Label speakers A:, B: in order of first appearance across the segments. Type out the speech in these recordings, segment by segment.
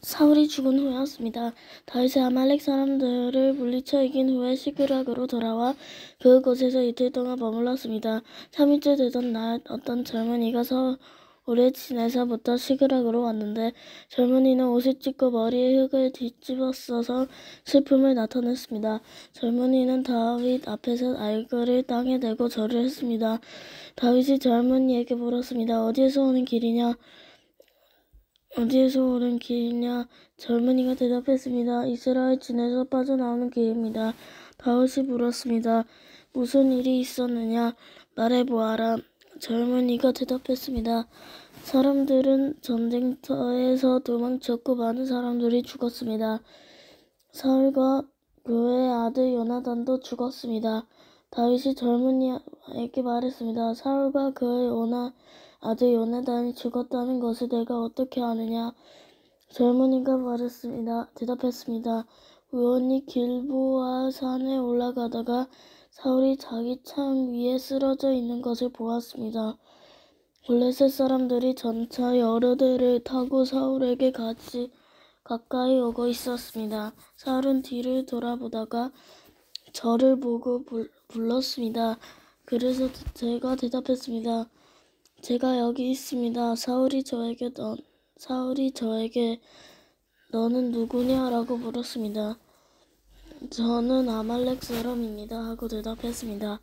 A: 사울이 죽은 후였습니다. 다윗이 아말렉 사람들을 물리쳐 이긴 후에 시그락으로 돌아와 그곳에서 이틀 동안 머물렀습니다. 3일째 되던 날 어떤 젊은이가 서울에 지내서부터 시그락으로 왔는데 젊은이는 옷을 찢고 머리에 흙을 뒤집어 써서 슬픔을 나타냈습니다. 젊은이는 다윗 앞에서 알글을 땅에 대고 절을 했습니다. 다윗이 젊은이에게 물었습니다. 어디에서 오는 길이냐? 젊은이가 대답했습니다. 이스라엘 진에서 빠져나오는 길입니다. 다윗이 물었습니다. 무슨 일이 있었느냐? 말해보아라. 젊은이가 대답했습니다. 사람들은 전쟁터에서 도망쳤고 많은 사람들이 죽었습니다. 사울과 그의 아들 요나단도 죽었습니다. 다윗이 젊은이에게 말했습니다. 사울과 그의 아들 요나단이 죽었다는 것을 내가 어떻게 아느냐? 젊은이가 대답했습니다. 우연히 길보아 산에 올라가다가 사울이 자기 창 위에 쓰러져 있는 것을 보았습니다. 블레셋 사람들이 전차 여러 대를 타고 사울에게 가까이 오고 있었습니다. 사울은 뒤를 돌아보다가 저를 보고 불렀습니다. 그래서 제가 대답했습니다. 제가 여기 있습니다. 사울이 저에게 너는 누구냐? 라고 물었습니다. 저는 아말렉 사람입니다. 하고 대답했습니다.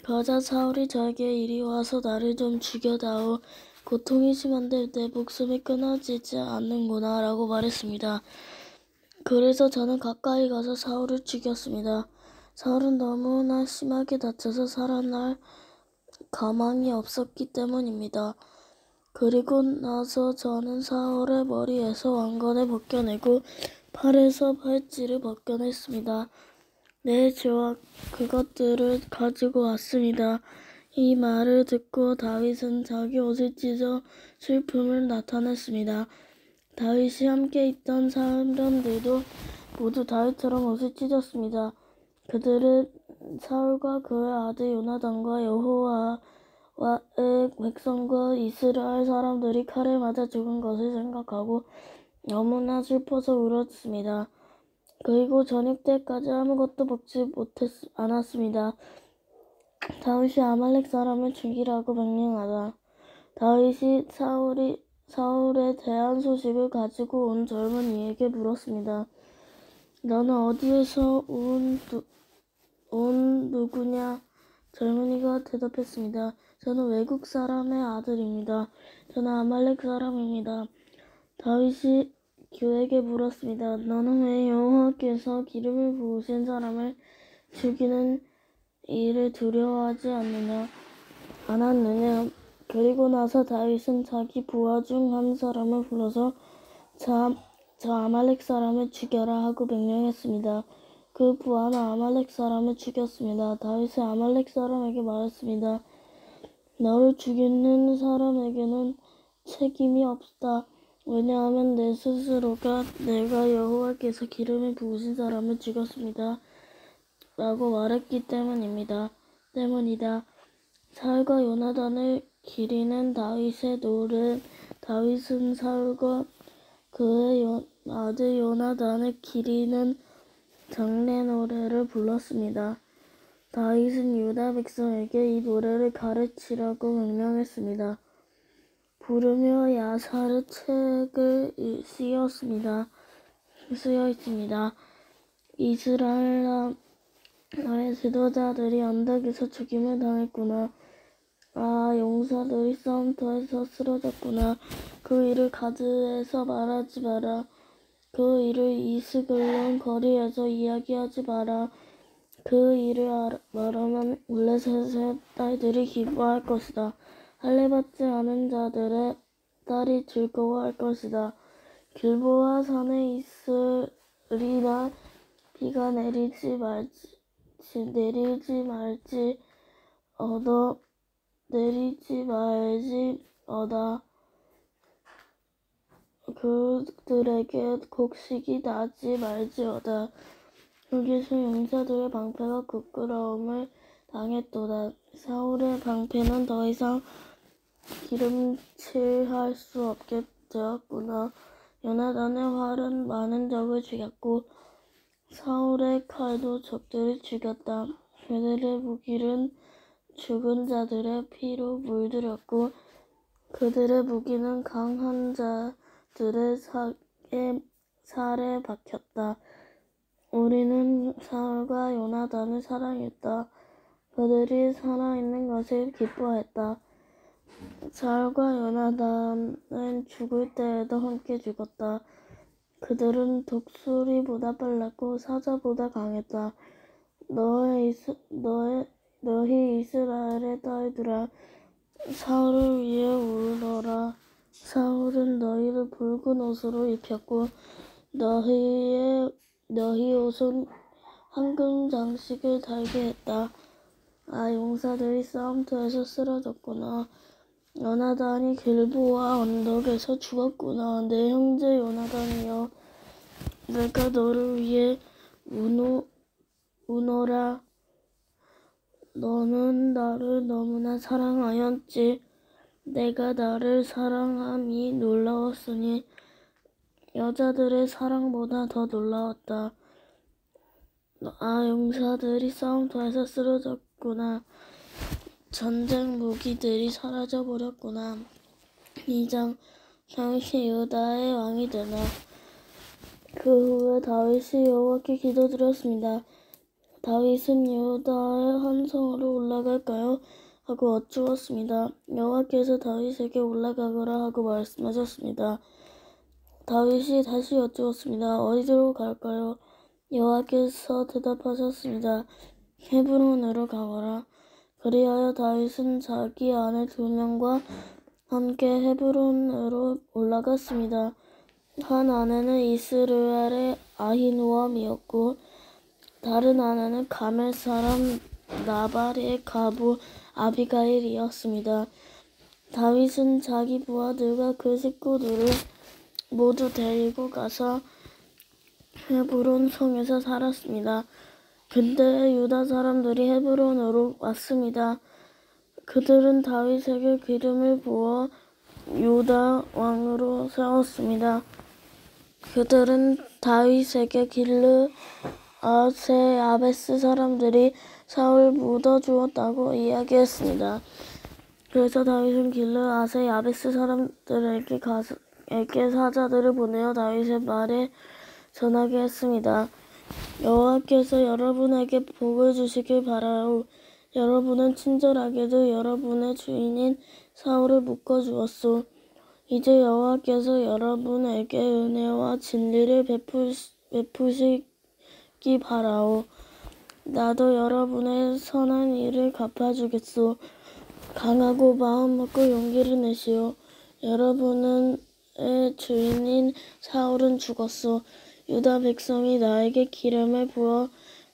A: 그러자 사울이 저에게 이리 와서 나를 좀 죽여다오. 고통이 심한데 내 목숨이 끊어지지 않는구나. 라고 말했습니다. 그래서 저는 가까이 가서 사울을 죽였습니다. 사울은 너무나 심하게 다쳐서 살아날 가망이 없었기 때문입니다. 그리고 나서 저는 사울의 머리에서 왕관을 벗겨내고 팔에서 팔찌를 벗겨냈습니다. 네, 저와 그것들을 가지고 왔습니다. 이 말을 듣고 다윗은 자기 옷을 찢어 슬픔을 나타냈습니다. 다윗이 함께 있던 사람들도 모두 다윗처럼 옷을 찢었습니다. 그들은 사울과 그의 아들 요나단과 여호와의 백성과 이스라엘 사람들이 칼에 맞아 죽은 것을 생각하고 너무나 슬퍼서 울었습니다. 그리고 저녁 때까지 아무것도 먹지 않았습니다. 다윗이 아말렉 사람을 죽이라고 명령하다. 다윗이 사울에 대한 소식을 가지고 온 젊은이에게 물었습니다. 너는 어디에서 온 누구냐? 젊은이가 대답했습니다. 저는 외국 사람의 아들입니다. 저는 아말렉 사람입니다. 다윗이 그에게 물었습니다. 너는 왜 여호와께서 기름을 부으신 사람을 죽이는 일을 두려워하지 않았느냐? 그리고 나서 다윗은 자기 부하 중 한 사람을 불러서 저 아말렉 사람을 죽여라 하고 명령했습니다. 그 부하는 아말렉 사람을 죽였습니다. 다윗은 아말렉 사람에게 말했습니다. 너를 죽이는 사람에게는 책임이 없다. 왜냐하면 내 스스로가 내가 여호와께서 기름을 부으신 사람을 죽였습니다. 라고 말했기 때문이다. 사울과 요나단을 기리는 다윗의 노래. 다윗은 사울과 그의 아들 요나단을 기리는 장례 노래를 불렀습니다. 다윗은 유다 백성에게 이 노래를 가르치라고 명령했습니다. 부르며 야사르 책을 쓰여 있습니다. 이스라엘의 지도자들이 언덕에서 죽임을 당했구나. 용사들이 싸움터에서 쓰러졌구나. 그 일을 가드에서 말하지 마라. 그 일을 이스글론 거리에서 이야기하지 마라. 그 일을 말하면 블레셋의 딸들이 기뻐할 것이다. 할례받지 않은 자들의 딸이 즐거워할 것이다. 길보아 산에 있으리라. 비가 내리지 말지 어다. 그들에게 곡식이 나지 말지어다. 여기서 용사들의 방패가 부끄러움을 당했도다. 사울의 방패는 더 이상 기름칠할 수 없게 되었구나. 요나단의 활은 많은 적을 죽였고 사울의 칼도 적들을 죽였다. 그들의 무기는 죽은 자들의 피로 물들였고 그들의 무기는 강한 자들의 살에 박혔다. 우리는 사울과 요나단을 사랑했다. 그들이 살아있는 것을 기뻐했다. 사울과 요나단은 죽을 때에도 함께 죽었다. 그들은 독수리보다 빨랐고 사자보다 강했다. 너희 이스라엘의 딸들아, 사울을 위해 울어라. 사울은 너희를 붉은 옷으로 입혔고 너희 옷은 황금 장식을 달게 했다. 아, 용사들이 싸움터에서 쓰러졌구나. 요나단이 길보아 언덕에서 죽었구나. 내 형제 요나단이여, 내가 너를 위해 우노라. 너는 나를 너무나 사랑하였지. 내가 나를 사랑함이 놀라웠으니 여자들의 사랑보다 더 놀라웠다. 아, 용사들이 싸움터에서 쓰러졌구나. 전쟁 무기들이 사라져버렸구나. 2장. 당시 유다의 왕이 되나. 그 후에 다윗이 여호와께 기도드렸습니다. 다윗은 유다의 한 성으로 올라갈까요? 하고 여쭈었습니다. 여호와께서 다윗에게 올라가거라 하고 말씀하셨습니다. 다윗이 다시 여쭈었습니다. 어디로 갈까요? 여호와께서 대답하셨습니다. 헤브론으로 가거라. 그리하여 다윗은 자기 아내 2명과 함께 헤브론으로 올라갔습니다. 한 아내는 이스라엘의 아히노암이었고 다른 아내는 가멜 사람 나발의 가부 아비가일이었습니다. 다윗은 자기 부하들과 그 식구들을 모두 데리고 가서 헤브론 성에서 살았습니다. 근데 유다 사람들이 헤브론으로 왔습니다. 그들은 다윗에게 기름을 부어 유다 왕으로 세웠습니다. 그들은 다윗에게 길르앗의 야베스 사람들이 사울 묻어주었다고 이야기했습니다. 그래서 다윗은 길르앗의 야베스 사람들에게 사자들을 보내어 다윗의 말에 전하게 했습니다. 여호와께서 여러분에게 복을 주시길 바라오. 여러분은 친절하게도 여러분의 주인인 사울을 묶어주었소. 이제 여호와께서 여러분에게 은혜와 진리를 베푸시기 바라오. 나도 여러분의 선한 일을 갚아주겠소. 강하고 마음 먹고 용기를 내시오. 여러분의 주인인 사울은 죽었소. 유다 백성이 나에게 기름을 부어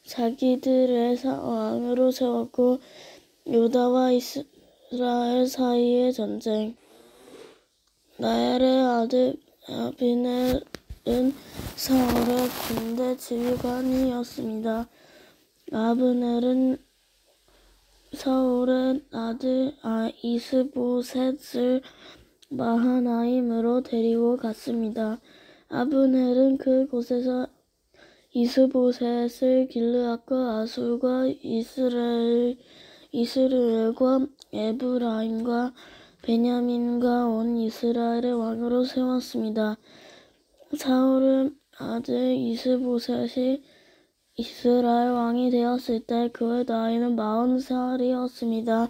A: 자기들의 왕으로 세웠고 유다와 이스라엘 사이의 전쟁. 나엘의 아들 아비넬은 사울의 군대 지휘관이었습니다. 아브넬은 사울의 아들 이스보셋을 마하나임으로 데리고 갔습니다. 아브넬은 그곳에서 이스보셋을 길르앗과 아술과 이스라엘과 에브라임과 베냐민과 온 이스라엘의 왕으로 세웠습니다. 사울의 아들 이스보셋이 이스라엘 왕이 되었을 때 그의 나이는 40살이었습니다.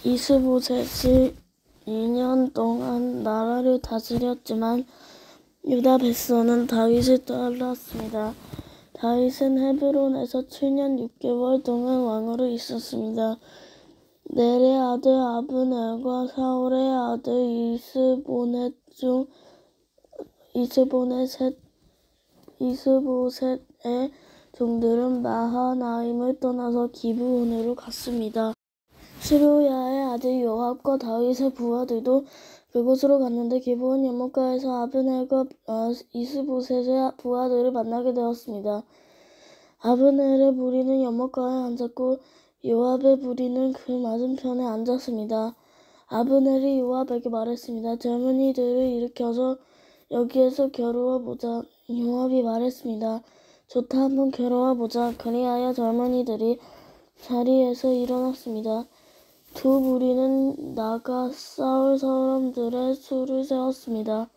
A: 이스보셋이 2년 동안 나라를 다스렸지만 유다 백성은 다윗을 따랐습니다. 다윗은 헤브론에서 7년 6개월 동안 왕으로 있었습니다. 넬의 아들 아브넬과 사울의 아들 이스보셋의 종들은 마하나임을 떠나서 기브온으로 갔습니다. 스루야의 아들 요압과 다윗의 부하들도 그곳으로 갔는데 기브온 연못가에서 아브넬과 이스보셋의 부하들을 만나게 되었습니다. 아브넬의 무리는 연못가에 앉았고 요압의 무리는 그 맞은편에 앉았습니다. 아브넬이 요압에게 말했습니다. 젊은이들을 일으켜서 여기에서 겨루어보자. 요압이 말했습니다. 좋다, 한번 겨루어보자. 그리하여 젊은이들이 자리에서 일어났습니다. 두 무리는 나가 싸울 사람들의 수를 세웠습니다.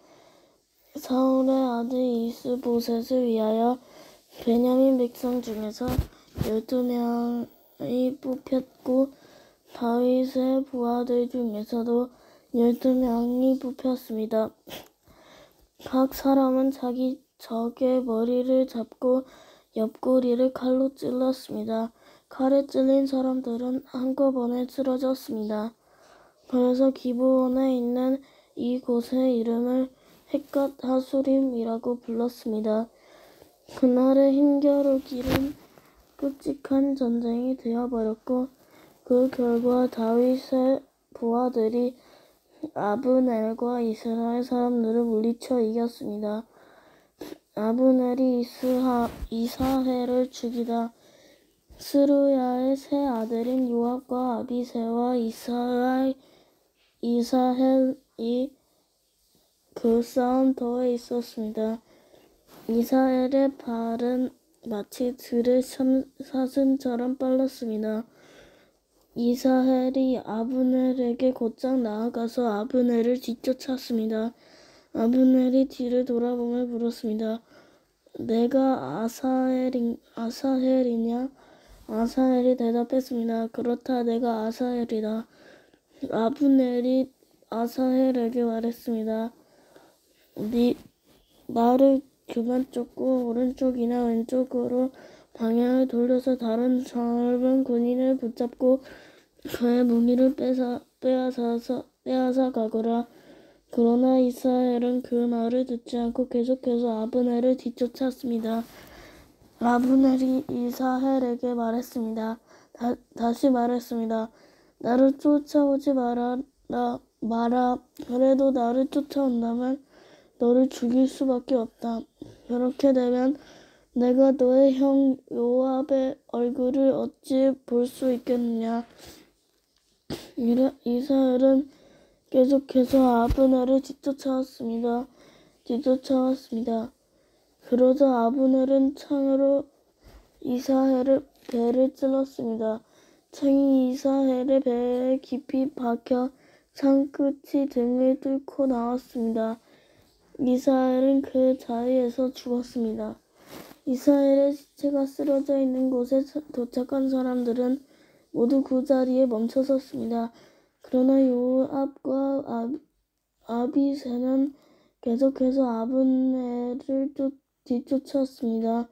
A: 사울의 아들 이스보셋을 위하여 베냐민 백성 중에서 12명이 뽑혔고 다윗의 부하들 중에서도 12명이 뽑혔습니다. 각 사람은 자기 적의 머리를 잡고 옆구리를 칼로 찔렀습니다. 칼에 찔린 사람들은 한꺼번에 쓰러졌습니다. 그래서 기브온에 있는 이곳의 이름을 헷갓 하수림이라고 불렀습니다. 그날의 힘겨루기는 끔찍한 전쟁이 되어버렸고 그 결과 다윗의 부하들이 아브넬과 이스라엘 사람들을 물리쳐 이겼습니다. 아브넬이 이사헬을 죽이다 스루야의 세 아들인 요압과 아비새와 이사헬이 그 싸움터에 있었습니다. 이사헬의 발은 마치 들의 사슴처럼 빨랐습니다. 이사헬이 아브넬에게 곧장 나아가서 아브넬을 뒤쫓았습니다. 아브넬이 뒤를 돌아보며 물었습니다. 내가 아사헬이냐? 아사헬이 대답했습니다. 그렇다, 내가 아사헬이다. 아브넬이 아사헬에게 말했습니다. 나를 그만 쫓고 오른쪽이나 왼쪽으로 방향을 돌려서 다른 젊은 군인을 붙잡고 그의 무기를 빼앗아 가거라. 그러나 이스라엘은 그 말을 듣지 않고 계속해서 아브넬을 뒤쫓았습니다. 아브넬이 이스라엘에게 말했습니다. 다시 말했습니다. 나를 쫓아오지 마라. 그래도 나를 쫓아온다면 너를 죽일 수밖에 없다. 그렇게 되면 내가 너의 형 요압의 얼굴을 어찌 볼 수 있겠느냐. 이스라엘은 계속해서 아브넬을 뒤쫓아왔습니다. 그러자 아브넬은 창으로 이스라엘의 배를 찔렀습니다. 창이 이스라엘의 배에 깊이 박혀 창 끝이 등을 뚫고 나왔습니다. 이스라엘은 그 자리에서 죽었습니다. 이스라엘의 시체가 쓰러져 있는 곳에 도착한 사람들은 모두 그 자리에 멈춰섰습니다. 그러나 요압과 아비새는 계속해서 아브넬을 뒤쫓았습니다.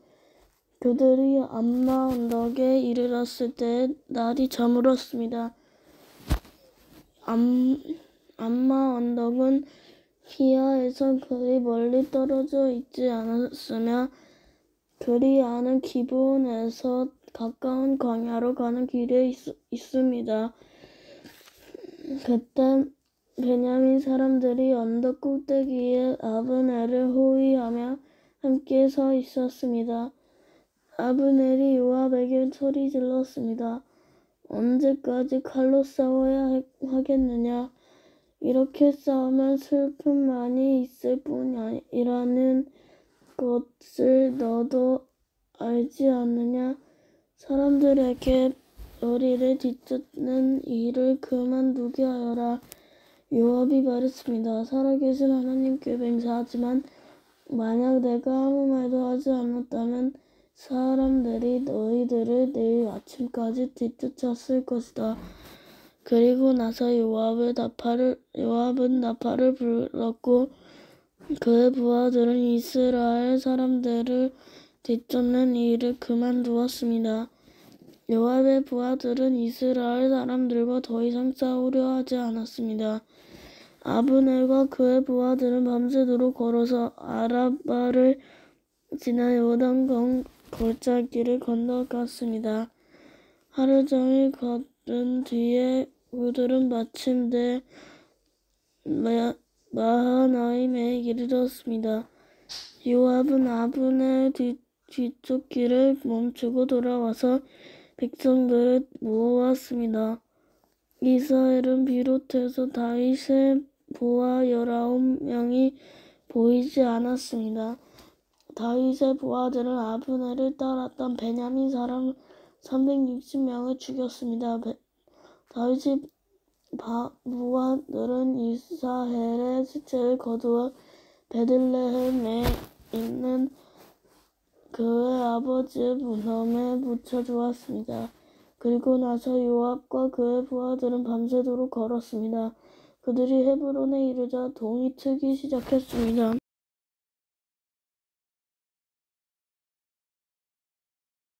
A: 그들이 암마 언덕에 이르렀을 때 날이 저물었습니다. 암마 언덕은 기아에서 그리 멀리 떨어져 있지 않았으며 그리 아는 기브온에서 가까운 광야로 가는 길에 있습니다. 그때 베냐민 사람들이 언덕 꼭대기에 아브넬을 호위하며 함께 서 있었습니다. 아브넬이 요압에게 소리 질렀습니다. 언제까지 칼로 싸워야 하겠느냐? 이렇게 싸우면 슬픔만이 있을 뿐이라는 것을 너도 알지 않느냐? 사람들에게 우리를 뒤쫓는 일을 그만두게 하여라. 요압이 말했습니다. 살아계신 하나님께 맹세하지만 만약 내가 아무 말도 하지 않았다면 사람들이 너희들을 내일 아침까지 뒤쫓았을 것이다. 그리고 나서 요압은 나팔을 불렀고 그의 부하들은 이스라엘 사람들을 뒤쫓는 일을 그만두었습니다. 요압의 부하들은 이스라엘 사람들과 더 이상 싸우려 하지 않았습니다. 아브넬과 그의 부하들은 밤새도록 걸어서 아라바를 지나 요단강 골짜기를 건너갔습니다. 하루 종일 걸은 뒤에 그들은 마침내 마하나임에 이르렀습니다. 요압은 아브넬 뒤쫓기를 멈추고 돌아와서 백성들을 모았습니다. 이스라엘은 비롯해서 다윗의 부하 19명이 보이지 않았습니다. 다윗의 부하들은 아브넬을 따랐던 베냐민 사람 360명을 죽였습니다. 다윗의 부하들은 이스라엘의 시체를 거두어 베들레헴에 있는 그의 아버지의 무덤에 묻혀주었습니다. 그리고 나서 요압과 그의 부하들은 밤새도록 걸었습니다. 그들이 헤브론에 이르자 동이 트기 시작했습니다.